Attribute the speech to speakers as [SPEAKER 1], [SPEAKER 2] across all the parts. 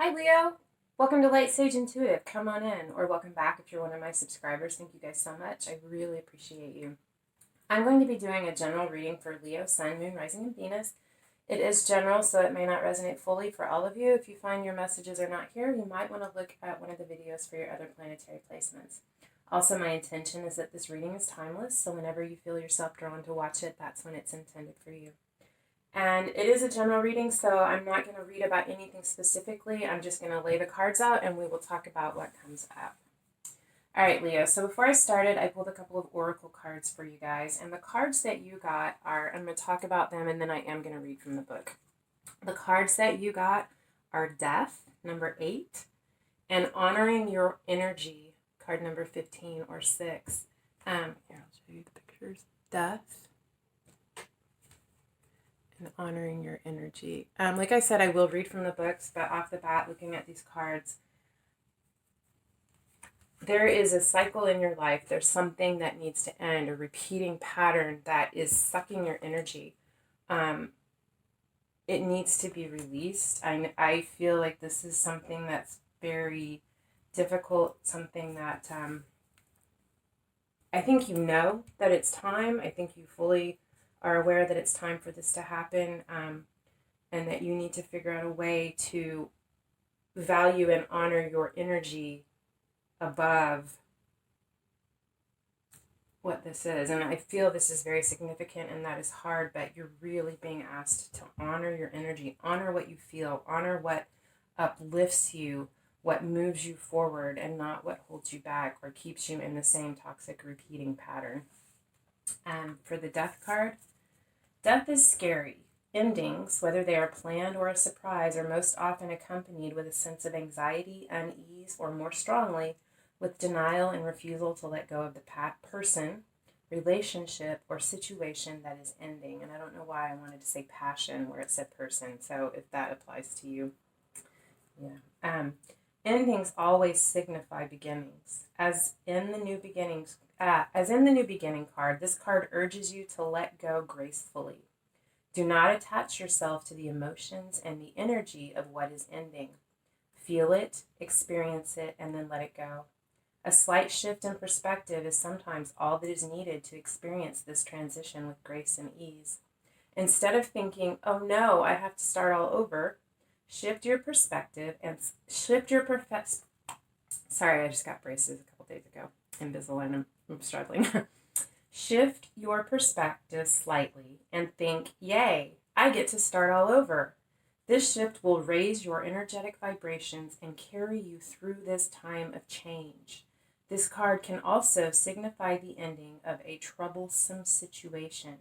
[SPEAKER 1] Hi, Leo. Welcome to Light Sage Intuitive. Come on in, or welcome back if you're one of my subscribers. Thank you guys so much. I really appreciate you. I'm going to be doing a general reading for Leo, Sun, Moon, Rising, and Venus. It is general, so it may not resonate fully for all of you. If you find your messages are not here, you might want to look at one of the videos for your other planetary placements. Also, my intention is that this reading is timeless, so whenever you feel yourself drawn to watch it, that's when it's intended for you. And it is a general reading, so I'm not going to read about anything specifically. I'm just going to lay the cards out and we will talk about what comes up. All right, Leo. So before I started, I pulled a couple of oracle cards for you guys. And the cards that you got are, I'm going to talk about them and then I am going to read from the book. The cards that you got are Death, number 8, and Honoring Your Energy, card number 15 or 6. Here, I'll show you the pictures. Death and Honoring Your Energy. Like I said, I will read from the books, but off the bat, looking at these cards, there is a cycle in your life. There's something that needs to end, a repeating pattern that is sucking your energy. It needs to be released. I feel like this is something that's very difficult, something that I think you know that it's time. I think you fully are aware that it's time for this to happen, and that you need to figure out a way to value and honor your energy above what this is. And I feel this is very significant and that is hard, but you're really being asked to honor your energy, honor what you feel, honor what uplifts you, what moves you forward, and not what holds you back or keeps you in the same toxic repeating pattern. For the Death card, death is scary. Endings, whether they are planned or a surprise, are most often accompanied with a sense of anxiety, unease, or more strongly, with denial and refusal to let go of the person, relationship, or situation that is ending. And I don't know why I wanted to say passion where it said person, so if that applies to you. Yeah. Endings always signify beginnings. As in the new beginning card, this card urges you to let go gracefully. Do not attach yourself to the emotions and the energy of what is ending. Feel it, experience it, and then let it go. A slight shift in perspective is sometimes all that is needed to experience this transition with grace and ease. Instead of thinking, oh no, I have to start all over, shift your perspective and Sorry, I just got braces a couple days ago. Invisalign, I'm struggling. Shift your perspective slightly and think, yay, I get to start all over. This shift will raise your energetic vibrations and carry you through this time of change. This card can also signify the ending of a troublesome situation.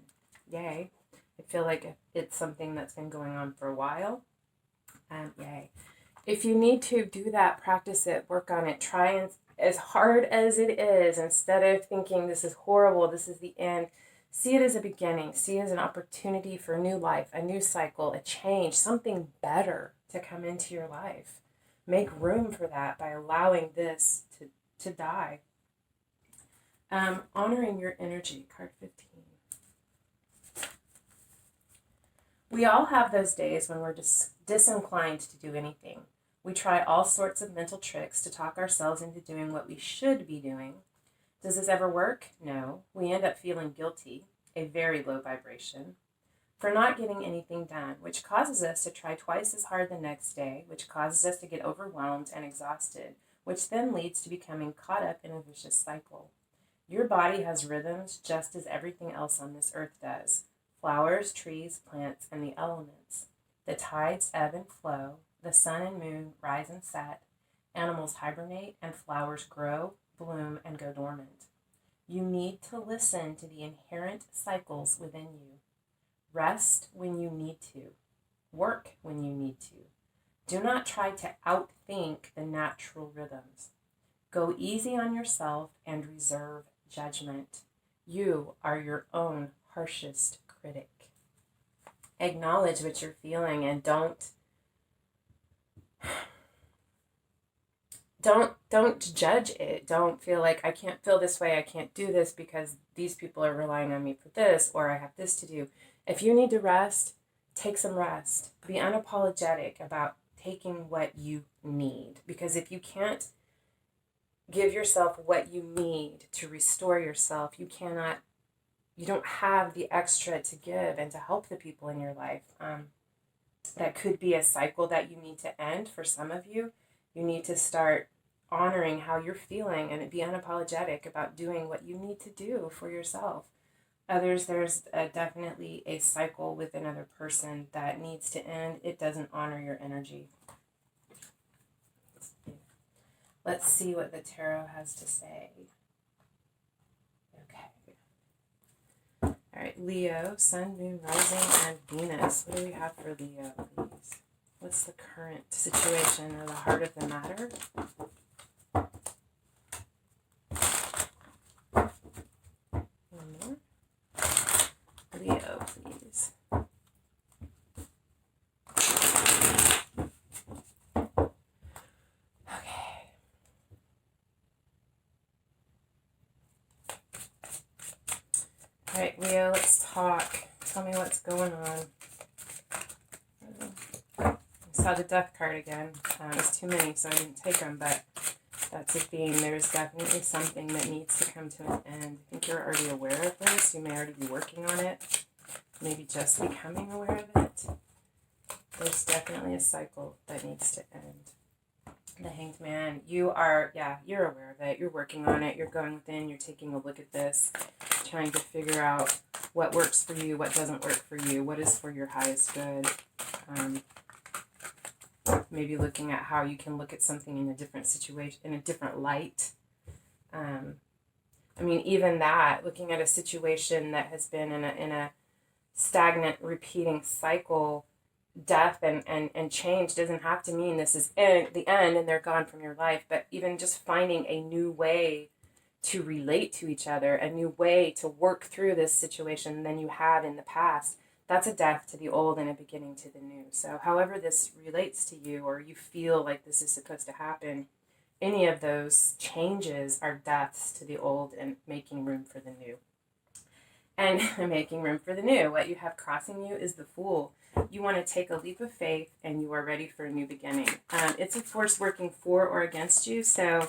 [SPEAKER 1] Yay. I feel like it's something that's been going on for a while. Yay. If you need to do that, practice it, work on it, try and as hard as it is, instead of thinking this is horrible, this is the end, see it as a beginning, see it as an opportunity for a new life, a new cycle, a change, something better to come into your life. Make room for that by allowing this to die. Honoring your energy, card 15. We all have those days when we're disinclined to do anything. We try all sorts of mental tricks to talk ourselves into doing what we should be doing. Does this ever work? No. We end up feeling guilty, a very low vibration, for not getting anything done, which causes us to try twice as hard the next day, which causes us to get overwhelmed and exhausted, which then leads to becoming caught up in a vicious cycle. Your body has rhythms just as everything else on this earth does. Flowers, trees, plants, and the elements. The tides ebb and flow. The sun and moon rise and set. Animals hibernate and flowers grow, bloom, and go dormant. You need to listen to the inherent cycles within you. Rest when you need to. Work when you need to. Do not try to outthink the natural rhythms. Go easy on yourself and reserve judgment. You are your own harshest critic. Acknowledge what you're feeling and don't judge it. Don't feel like I can't feel this way, I can't do this because these people are relying on me for this, or I have this to do. If you need to rest, take some rest. Be unapologetic about taking what you need. Because if you can't give yourself what you need to restore yourself, you don't have the extra to give and to help the people in your life. That could be a cycle that you need to end for some of you. You need to start honoring how you're feeling and be unapologetic about doing what you need to do for yourself. Others, there's definitely a cycle with another person that needs to end. It doesn't honor your energy. Let's see what the tarot has to say. Okay. All right, Leo, Sun, Moon, Rising, and Venus. What do we have for Leo, please? What's the current situation or the heart of the matter? One more. Leo, please. Okay. All right, Leo, let's talk. Tell me what's going on. I saw the death card again. It's too many, so I didn't take them, but that's a theme. There's definitely something that needs to come to an end. I think you're already aware of this. You may already be working on it. Maybe just becoming aware of it. There's definitely a cycle that needs to end. The Hanged Man, you're aware of it. You're working on it. You're going within. You're taking a look at this, trying to figure out what works for you, what doesn't work for you, what is for your highest good. Maybe looking at how you can look at something in a different situation, in a different light. Even that, looking at a situation that has been in a stagnant, repeating cycle, death and change doesn't have to mean this is the end and they're gone from your life, but even just finding a new way to relate to each other, a new way to work through this situation than you had in the past. That's a death to the old and a beginning to the new. So however this relates to you, or you feel like this is supposed to happen, any of those changes are deaths to the old and making room for the new. And making room for the new. What you have crossing you is the Fool. You want to take a leap of faith and you are ready for a new beginning. It's a force working for or against you, so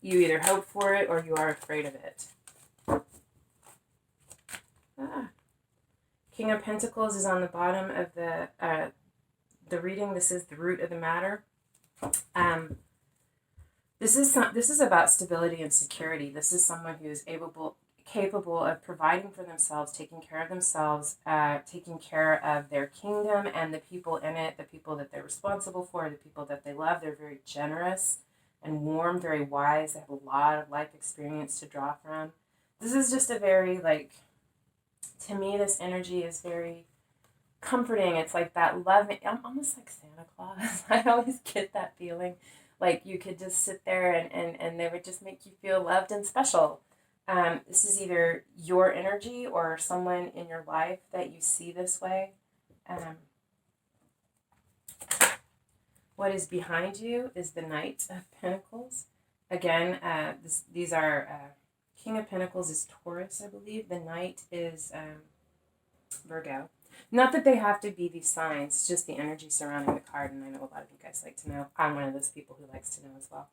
[SPEAKER 1] you either hope for it or you are afraid of it. King of Pentacles is on the bottom of the reading. This is the root of the matter. This is about stability and security. This is someone who is capable of providing for themselves, taking care of themselves, taking care of their kingdom and the people in it, the people that they're responsible for, the people that they love. They're very generous and warm, very wise. They have a lot of life experience to draw from. This is just a very, to me, this energy is very comforting. It's like that loving, I'm almost like Santa Claus. I always get that feeling. Like you could just sit there and they would just make you feel loved and special. This is either your energy or someone in your life that you see this way. What is behind you is the Knight of Pentacles. Again, these are King of Pentacles is Taurus, I believe. The Knight is Virgo. Not that they have to be these signs, just the energy surrounding the card, and I know a lot of you guys like to know. I'm one of those people who likes to know as well.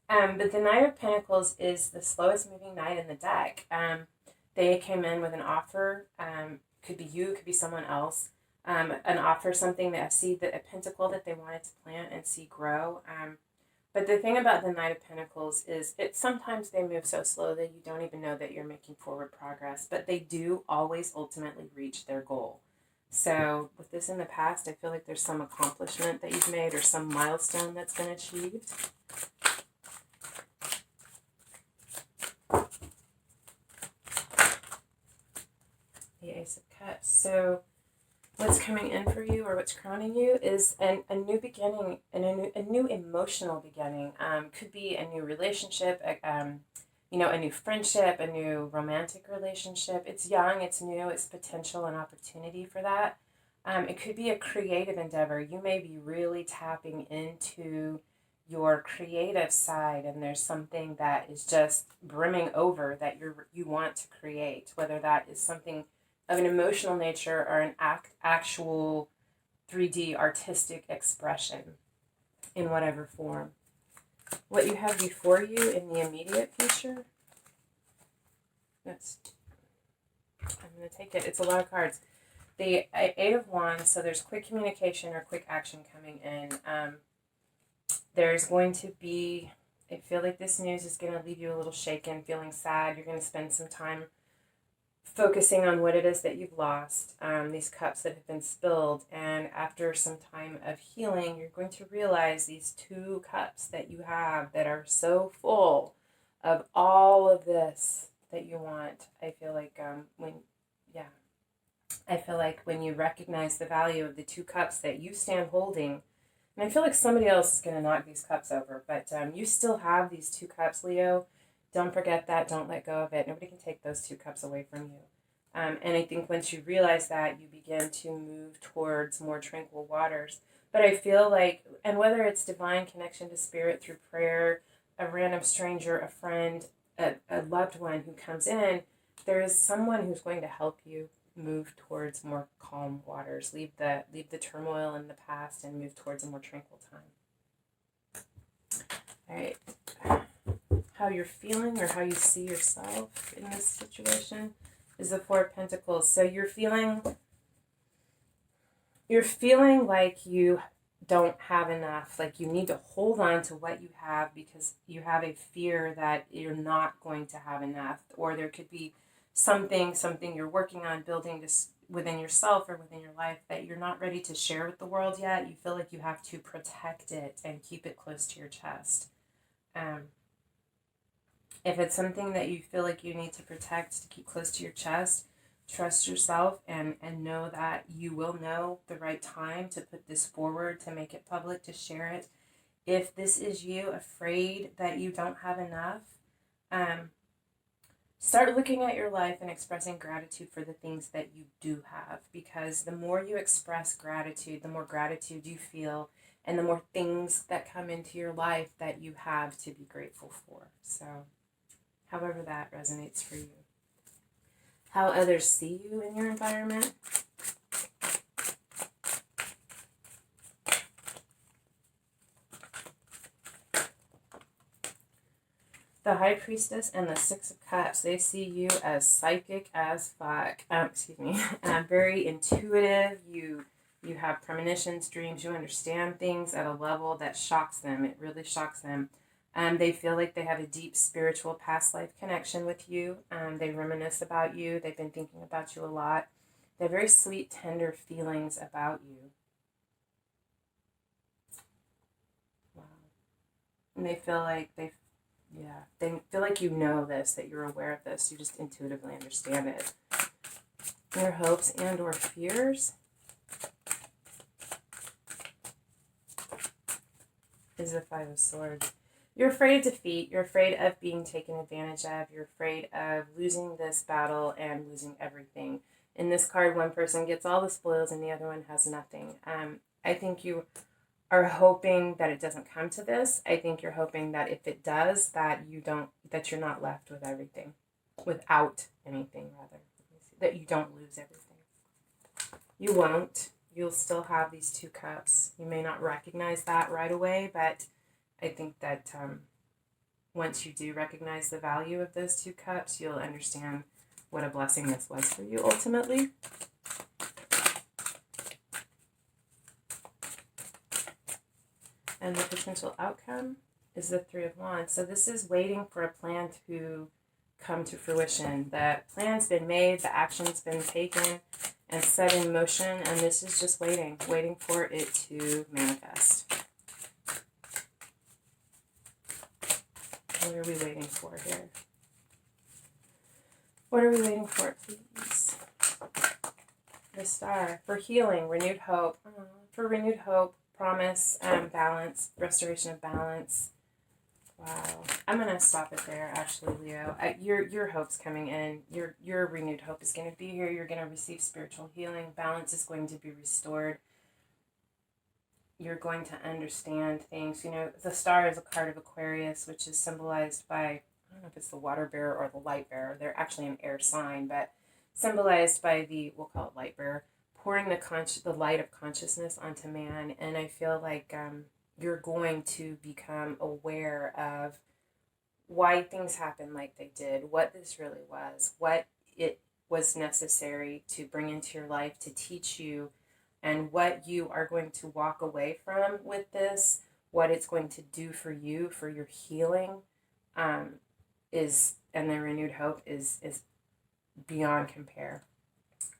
[SPEAKER 1] But the Knight of Pentacles is the slowest moving knight in the deck. They came in with an offer. Could be you, could be someone else. An offer, something, a seed, a pentacle that they wanted to plant and see grow. But the thing about the Knight of Pentacles is sometimes they move so slow that you don't even know that you're making forward progress. But they do always ultimately reach their goal. So with this in the past, I feel like there's some accomplishment that you've made or some milestone that's been achieved. The Ace of Cups. So what's coming in for you or what's crowning you is a new beginning and a new emotional beginning. Could be a new relationship, a new friendship, a new romantic relationship. It's young, it's new, it's potential and opportunity for that. It could be a creative endeavor. You may be really tapping into your creative side and there's something that is just brimming over that you want to create, whether that is something of an emotional nature or an actual 3D artistic expression. in whatever form. What you have before you in the immediate future, I'm going to take it. It's a lot of cards. The Eight of Wands, so there's quick communication or quick action coming in. There's going to be, I feel like this news is going to leave you a little shaken, feeling sad. You're going to spend some time focusing on what it is that you've lost, these cups that have been spilled. And after some time of healing, you're going to realize these two cups that you have that are so full of all of this that you want. I feel like when you recognize the value of the two cups that you stand holding, and I feel like somebody else is going to knock these cups over, but you still have these two cups, Leo. Don't forget that. Don't let go of it. Nobody can take those two cups away from you. And I think once you realize that, you begin to move towards more tranquil waters. But I feel like, and whether it's divine connection to spirit through prayer, a random stranger, a friend, a loved one who comes in, there is someone who's going to help you move towards more calm waters. Leave the turmoil in the past and move towards a more tranquil time. All right. How you're feeling or how you see yourself in this situation is the Four of Pentacles. So you're feeling like you don't have enough, like you need to hold on to what you have because you have a fear that you're not going to have enough, or there could be something you're working on building just within yourself or within your life that you're not ready to share with the world yet. You feel like you have to protect it and keep it close to your chest. If it's something that you feel like you need to protect, to keep close to your chest, trust yourself and know that you will know the right time to put this forward, to make it public, to share it. If this is you afraid that you don't have enough, start looking at your life and expressing gratitude for the things that you do have, because the more you express gratitude, the more gratitude you feel, and the more things that come into your life that you have to be grateful for. So, however that resonates for you. How others see you in your environment. The High Priestess and the Six of Cups, they see you as psychic as fuck. Very intuitive. You have premonitions, dreams. You understand things at a level that shocks them. It really shocks them. They feel like they have a deep spiritual past life connection with you. They reminisce about you. They've been thinking about you a lot. They have very sweet, tender feelings about you. Wow. And they feel like they feel like you know this, that you're aware of this. You just intuitively understand it. Your hopes and or fears is the Five of Swords. You're afraid of defeat. You're afraid of being taken advantage of. You're afraid of losing this battle and losing everything. In this card, one person gets all the spoils and the other one has nothing. I think you are hoping that it doesn't come to this. I think you're hoping that if it does, that you're not left with everything, without anything, rather. That you don't lose everything. You won't. You'll still have these two cups. You may not recognize that right away, but I think that once you do recognize the value of those two cups, you'll understand what a blessing this was for you ultimately. And the potential outcome is the Three of Wands. So this is waiting for a plan to come to fruition. The plan's been made, the action's been taken and set in motion, and this is just waiting for it to manifest. What are we waiting for here? What are we waiting for, please? The Star. For healing, renewed hope. For renewed hope, promise, balance, restoration of balance. Wow. I'm going to stop it there, actually, Leo. Your hope's coming in. Your renewed hope is going to be here. You're going to receive spiritual healing. Balance is going to be restored. You're going to understand things. You know, the Star is a card of Aquarius, which is symbolized by, I don't know if it's the water bearer or the light bearer. They're actually an air sign, but symbolized by we'll call it light bearer, pouring the light of consciousness onto man. And I feel like you're going to become aware of why things happen like they did, what this really was, what it was necessary to bring into your life to teach you, and what you are going to walk away from with this, what it's going to do for you, for your healing, um, is, and the renewed hope is beyond compare.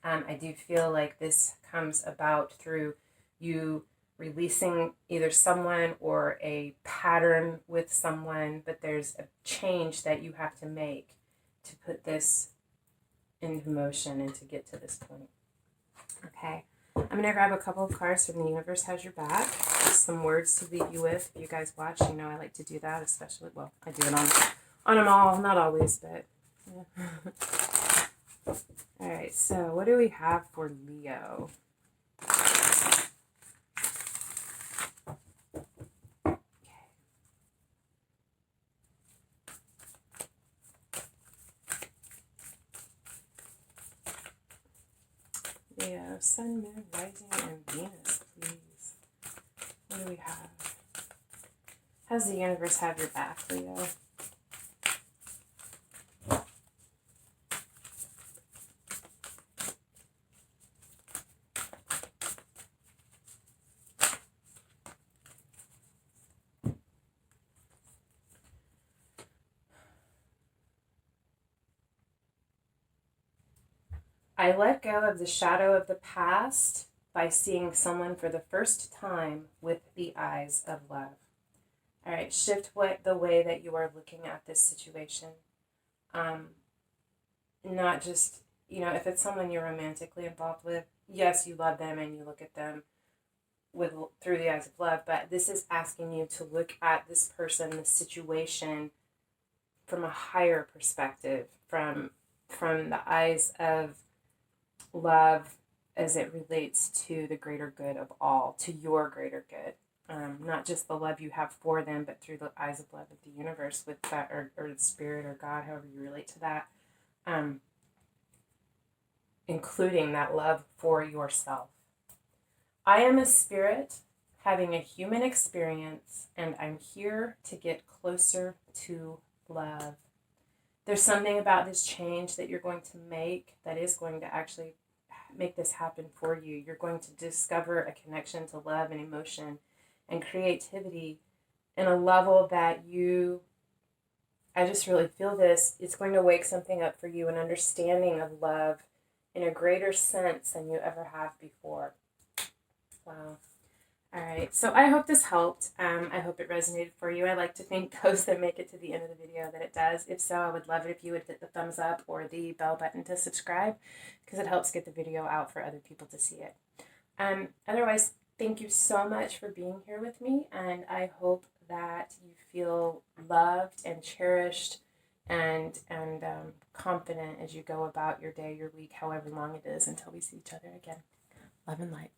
[SPEAKER 1] I do feel like this comes about through you releasing either someone or a pattern with someone, but there's a change that you have to make to put this into motion and to get to this point. Okay, I'm going to grab a couple of cards from The Universe Has Your Back. Just some words to leave you with. If you guys watch, you know I like to do that, especially, well, I do it on them all, not always, but yeah. All right, so what do we have for Leo? Leo, Sun, Moon, Rising, and Venus, please. What do we have? How's the universe have your back, Leo? I let go of the shadow of the past by seeing someone for the first time with the eyes of love. All right, shift the way that you are looking at this situation. Not just, if it's someone you're romantically involved with, yes, you love them and you look at them through the eyes of love, but this is asking you to look at this person, this situation, from a higher perspective, from the eyes of love as it relates to the greater good of all, to your greater good. Not just the love you have for them, but through the eyes of love of the universe with that, or the spirit or God, however you relate to that, including that love for yourself. I am a spirit having a human experience, and I'm here to get closer to love. There's something about this change that you're going to make that is going to actually make this happen for you. You're going to discover a connection to love and emotion and creativity in a level that I just really feel this. It's going to wake something up for you, an understanding of love in a greater sense than you ever have before. Wow. All right, so I hope this helped. I hope it resonated for you. I like to think those that make it to the end of the video that it does. If so, I would love it if you would hit the thumbs up or the bell button to subscribe, because it helps get the video out for other people to see it. Otherwise, thank you so much for being here with me, and I hope that you feel loved and cherished and confident as you go about your day, your week, however long it is, until we see each other again. Love and light.